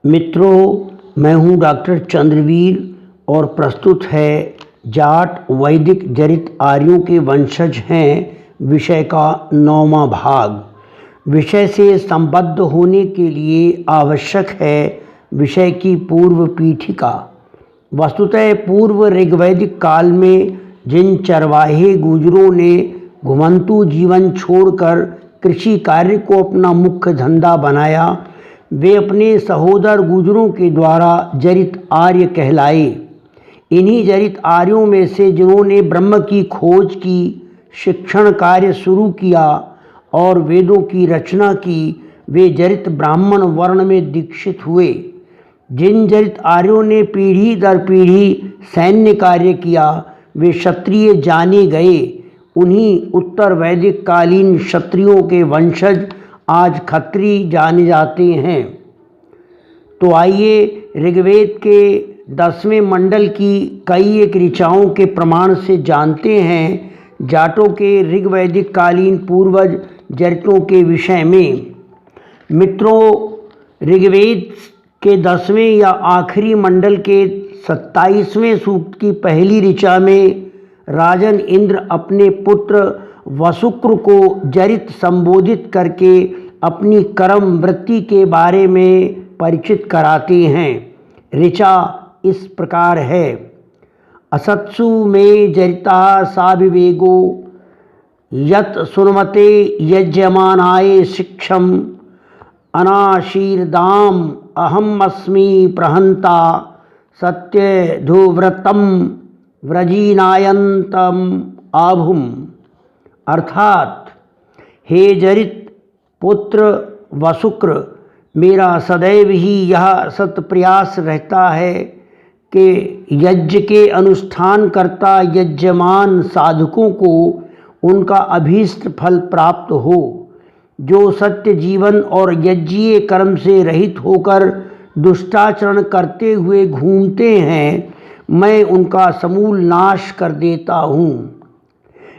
मित्रों, मैं हूँ डॉक्टर चंद्रवीर और प्रस्तुत है जाट वैदिक जरित आर्यों के वंशज हैं विषय का 9वां भाग। विषय से संबद्ध होने के लिए आवश्यक है विषय की पूर्व पीठिका। वस्तुतः पूर्व ऋग्वैदिक काल में जिन चरवाहे गुजरों ने घुमंतु जीवन छोड़कर कृषि कार्य को अपना मुख्य धंधा बनाया, वे अपने सहोदर गुजरों के द्वारा जरित आर्य कहलाए। इन्हीं जरित आर्यों में से जिन्होंने ब्रह्म की खोज की, शिक्षण कार्य शुरू किया और वेदों की रचना की, वे जरित ब्राह्मण वर्ण में दीक्षित हुए। जिन जरित आर्यों ने पीढ़ी दर पीढ़ी सैन्य कार्य किया, वे क्षत्रिय जाने गए। उन्हीं उत्तर वैदिक कालीन क्षत्रियों के वंशज आज खत्री जाने जाते हैं। तो आइए ऋग्वेद के 10वें मंडल की कई एक ऋचाओं के प्रमाण से जानते हैं जाटों के ऋग्वैदिक कालीन पूर्वज जरितों के विषय में। मित्रों, ऋग्वेद के 10वें या आखिरी मंडल के 27वें सूक्त की पहली ऋचा में राजन इंद्र अपने पुत्र वसुक्र को जरित संबोधित करके अपनी कर्म वृत्ति के बारे में परिचित कराते हैं। ऋचा इस प्रकार है। असत्सु में जरिता साविवेगो यत सुनमते यज्यमानाय शिक्षम अनाशीर्दाम अहम अस्मि प्रहंता सत्यधुव्रतम व्रजीनायंतम आभुम। अर्थात, हे जरित पुत्र वसुक्र, मेरा सदैव ही यह सत प्रयास रहता है कि यज्ञ के अनुष्ठान करता यज्ञमान साधकों को उनका अभीष्ट फल प्राप्त हो। जो सत्य जीवन और यज्ञीय कर्म से रहित होकर दुष्टाचरण करते हुए घूमते हैं, मैं उनका समूल नाश कर देता हूँ।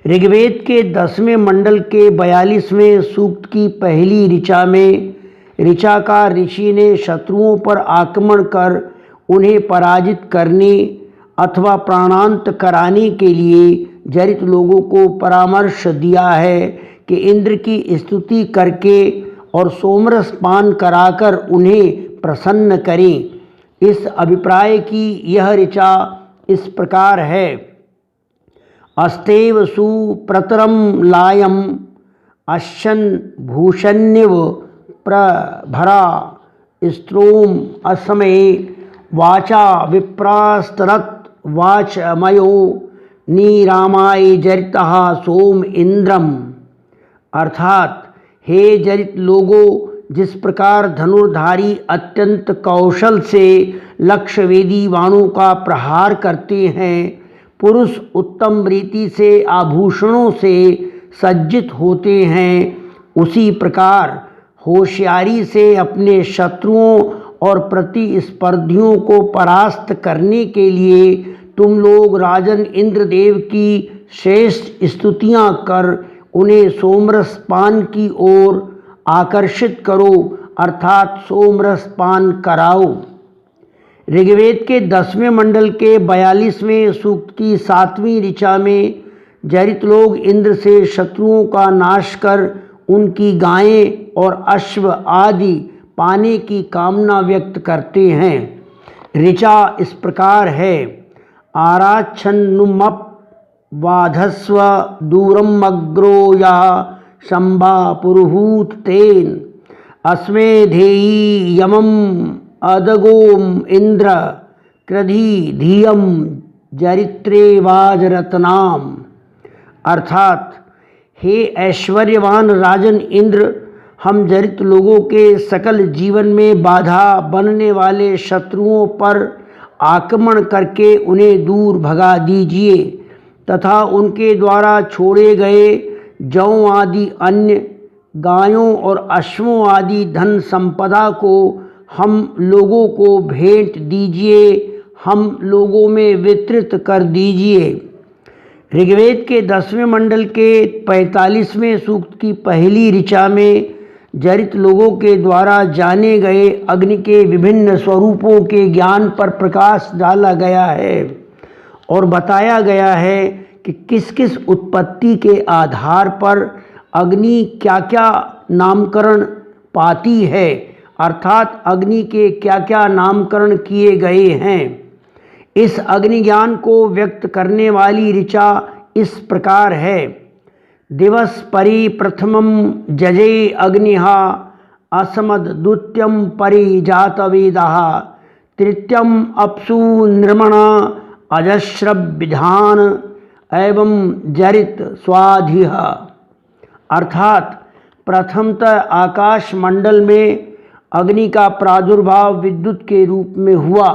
ऋग्वेद के 10वें मंडल के 42वें सूक्त की पहली ऋचा में ऋचाकार ऋषि ने शत्रुओं पर आक्रमण कर उन्हें पराजित करने अथवा प्राणांत कराने के लिए जरित लोगों को परामर्श दिया है कि इंद्र की स्तुति करके और सोमरस पान कराकर उन्हें प्रसन्न करें। इस अभिप्राय की यह ऋचा इस प्रकार है। अस्तेव सुप्रतरम लायम अश्यन भूषण्यव प्रभरा स्त्रोम असमये वाचा विप्रास्तरत वाचमयो निरामाय जरितः सोम इंद्रम। अर्थात, हे जरित लोगों, जिस प्रकार धनुर्धारी अत्यंत कौशल से लक्ष्यवेदी बाणों का प्रहार करते हैं, पुरुष उत्तम रीति से आभूषणों से सज्जित होते हैं, उसी प्रकार होशियारी से अपने शत्रुओं और प्रतिस्पर्धियों को परास्त करने के लिए तुम लोग राजन इंद्रदेव की श्रेष्ठ स्तुतियां कर उन्हें सोमरस पान की ओर आकर्षित करो, अर्थात सोमरस पान कराओ। ऋग्वेद के 10वें मंडल के 42वें सूक्त की 7वीं ऋचा में जरित लोग इंद्र से शत्रुओं का नाश कर उनकी गायें और अश्व आदि पाने की कामना व्यक्त करते हैं। ऋचा इस प्रकार है। आराच्छन्नुमप वाधस्व दूरम अग्रो या शंभा पुरुहूत तेन अस्मेधेयी यमम अदगोम इंद्र क्रधि धियम जरित्रे वाजरत्नाम। अर्थात, हे ऐश्वर्यवान राजन इंद्र, हम जरित लोगों के सकल जीवन में बाधा बनने वाले शत्रुओं पर आक्रमण करके उन्हें दूर भगा दीजिए तथा उनके द्वारा छोड़े गए जौ आदि अन्य गायों और अश्वों आदि धन संपदा को हम लोगों को भेंट दीजिए, हम लोगों में वितरित कर दीजिए। ऋग्वेद के 10वें मंडल के 45वें सूक्त की पहली ऋचा में जरित लोगों के द्वारा जाने गए अग्नि के विभिन्न स्वरूपों के ज्ञान पर प्रकाश डाला गया है और बताया गया है कि किस किस उत्पत्ति के आधार पर अग्नि क्या क्या नामकरण पाती है, अर्थात अग्नि के क्या क्या नामकरण किए गए हैं। इस अग्नि ज्ञान को व्यक्त करने वाली ऋचा इस प्रकार है। दिवस परि प्रथमं जजे अग्निहा असमद द्वितीयं परि जातवेदः तृतीयं अप्सु निर्मण अजस्रव विधान एवं जरित स्वाधिह, अर्थात प्रथमतः आकाश मंडल में अग्नि का प्रादुर्भाव विद्युत के रूप में हुआ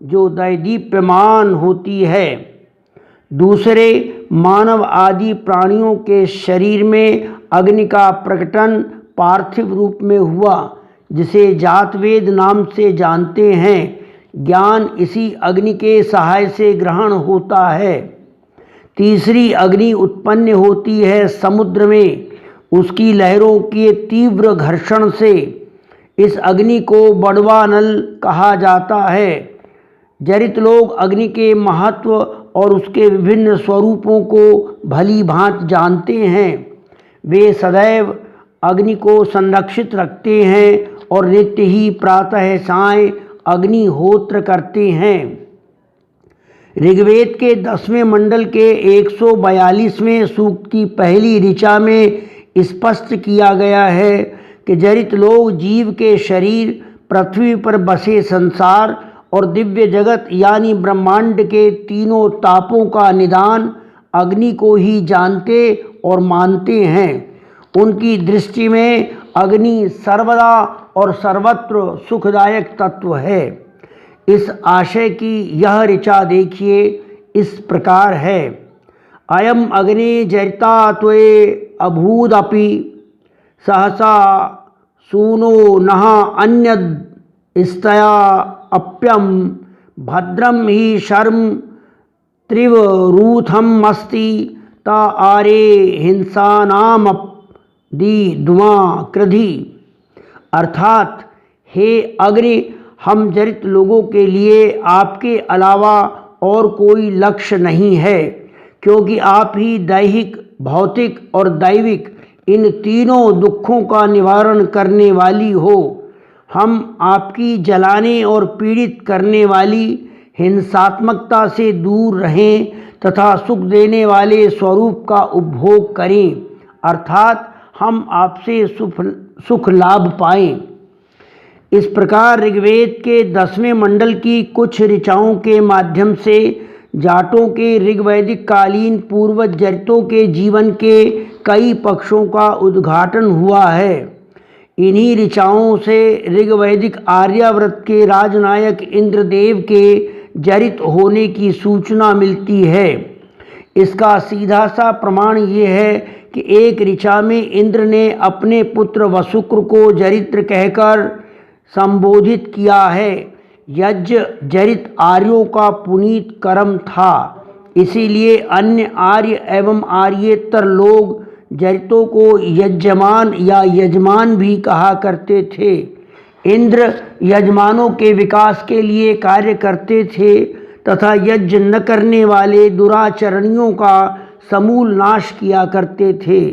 जो दैदीप्यमान होती है। दूसरे, मानव आदि प्राणियों के शरीर में अग्नि का प्रकटन पार्थिव रूप में हुआ जिसे जातवेद नाम से जानते हैं। ज्ञान इसी अग्नि के सहाय से ग्रहण होता है। तीसरी अग्नि उत्पन्न होती है समुद्र में, उसकी लहरों के तीव्र घर्षण से। इस अग्नि को बड़वा नल कहा जाता है। जरित लोग अग्नि के महत्व और उसके विभिन्न स्वरूपों को भली भांति जानते हैं। वे सदैव अग्नि को संरक्षित रखते हैं और नित्य ही प्रातः सायं अग्निहोत्र करते हैं। ऋग्वेद के 10वें मंडल के 142वें सूक्त की पहली ऋचा में स्पष्ट किया गया है कि जरित लोग जीव के शरीर, पृथ्वी पर बसे संसार और दिव्य जगत यानी ब्रह्मांड के तीनों तापों का निदान अग्नि को ही जानते और मानते हैं। उनकी दृष्टि में अग्नि सर्वदा और सर्वत्र सुखदायक तत्व है। इस आशय की यह ऋचा देखिए, इस प्रकार है। अयम अग्नि जरिता त्वे अभूदपि सहसा सूनो नः अन्यद स्तया अप्यम भद्रम ही शर्म त्रिवरूथम अस्ति ता आरे हिंसानाम दी दुआ कृधि, अर्थात हे अग्नि, हम जरित लोगों के लिए आपके अलावा और कोई लक्ष्य नहीं है, क्योंकि आप ही दैहिक, भौतिक और दैविक इन तीनों दुखों का निवारण करने वाली हो। हम आपकी जलाने और पीड़ित करने वाली हिंसात्मकता से दूर रहें तथा सुख देने वाले स्वरूप का उपभोग करें, अर्थात हम आपसे सुख लाभ पाएं। इस प्रकार ऋग्वेद के 10वें मंडल की कुछ ऋचाओं के माध्यम से जाटों के ऋग्वैदिक कालीन पूर्वज जरितों के जीवन के कई पक्षों का उद्घाटन हुआ है। इन्हीं ऋचाओं से ऋग्वैदिक आर्यावर्त के राजनायक इंद्रदेव के जरित होने की सूचना मिलती है। इसका सीधा सा प्रमाण ये है कि एक ऋचा में इंद्र ने अपने पुत्र वसुक्र को जरित्र कहकर संबोधित किया है। यज्ञ जरित आर्यों का पुनीत कर्म था, इसीलिए अन्य आर्य एवं आर्येतर लोग जरितों को यजमान या यजमान भी कहा करते थे। इंद्र यजमानों के विकास के लिए कार्य करते थे तथा यज्ञ न करने वाले दुराचरणियों का समूल नाश किया करते थे।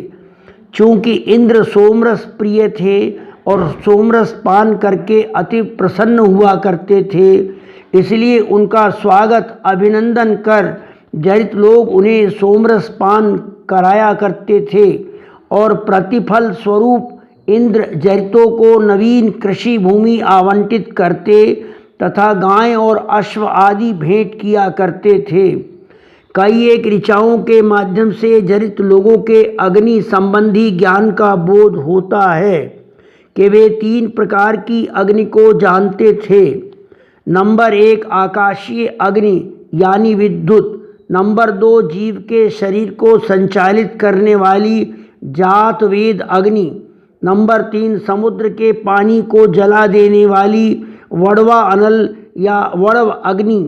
चूँकि इंद्र सोमरस प्रिय थे और सोमरस पान करके अति प्रसन्न हुआ करते थे, इसलिए उनका स्वागत अभिनंदन कर जरित लोग उन्हें सोमरस पान कराया करते थे और प्रतिफल स्वरूप इंद्र जरितों को नवीन कृषि भूमि आवंटित करते तथा गाय और अश्व आदि भेंट किया करते थे। कई एक ऋचाओं के माध्यम से जरित लोगों के अग्नि संबंधी ज्ञान का बोध होता है कि वे 3 प्रकार की अग्नि को जानते थे। नंबर 1 आकाशीय अग्नि यानी विद्युत, नंबर 2 जीव के शरीर को संचालित करने वाली जातवेद अग्नि, नंबर 3 समुद्र के पानी को जला देने वाली वड़वा अनल या वड़व अग्नि।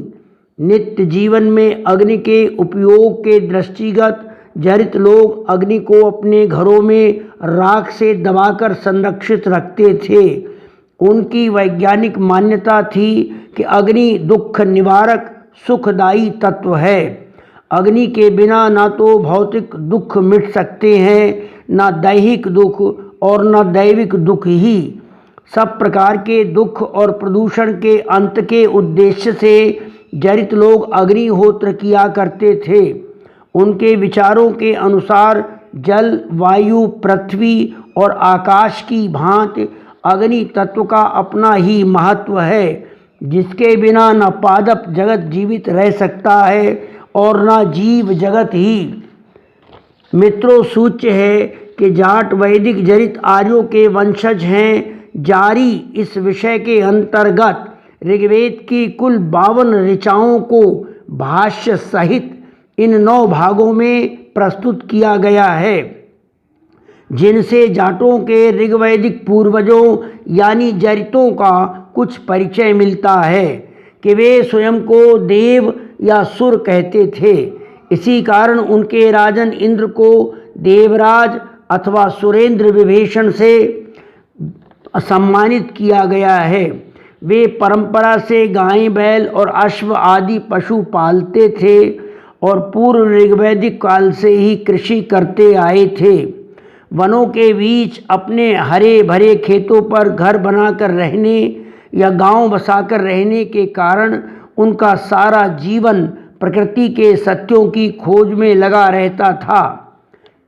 नित्य जीवन में अग्नि के उपयोग के दृष्टिगत जरित लोग अग्नि को अपने घरों में राख से दबाकर संरक्षित रखते थे। उनकी वैज्ञानिक मान्यता थी कि अग्नि दुख निवारक सुखदायी तत्व है। अग्नि के बिना ना तो भौतिक दुख मिट सकते हैं, ना दैहिक दुख और न दैविक दुख ही। सब प्रकार के दुख और प्रदूषण के अंत के उद्देश्य से जरित लोग अग्निहोत्र किया करते थे। उनके विचारों के अनुसार जल, वायु, पृथ्वी और आकाश की भांति अग्नि तत्व का अपना ही महत्व है, जिसके बिना न पादप जगत जीवित रह सकता है और न जीव जगत ही। मित्रों, सूच्य है कि जाट वैदिक जरित आर्यों के वंशज हैं। जारी इस विषय के अंतर्गत ऋग्वेद की कुल 52 ऋचाओं को भाष्य सहित इन 9 भागों में प्रस्तुत किया गया है, जिनसे जाटों के ऋग्वैदिक पूर्वजों यानी जरितों का कुछ परिचय मिलता है कि वे स्वयं को देव या सुर कहते थे। इसी कारण उनके राजन इंद्र को देवराज अथवा सुरेंद्र विभीषण से सम्मानित किया गया है। वे परंपरा से गाय, बैल और अश्व आदि पशु पालते थे और पूर्व ऋग्वैदिक काल से ही कृषि करते आए थे। वनों के बीच अपने हरे भरे खेतों पर घर बनाकर रहने या गांव बसाकर रहने के कारण उनका सारा जीवन प्रकृति के सत्यों की खोज में लगा रहता था।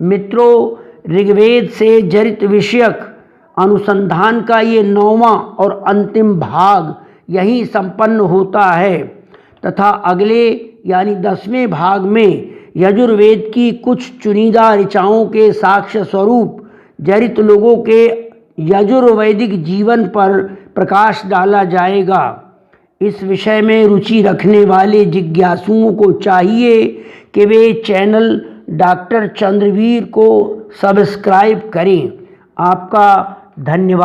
मित्रों, ऋग्वेद से जरित विषयक अनुसंधान का ये 9वां और अंतिम भाग यहीं संपन्न होता है तथा अगले यानी 10वें भाग में यजुर्वेद की कुछ चुनिंदा ऋचाओं के साक्ष्य स्वरूप जरित लोगों के यजुर्वैदिक जीवन पर प्रकाश डाला जाएगा। इस विषय में रुचि रखने वाले जिज्ञासुओं को चाहिए कि वे चैनल डॉक्टर चंद्रवीर को सब्सक्राइब करें। आपका धन्यवाद।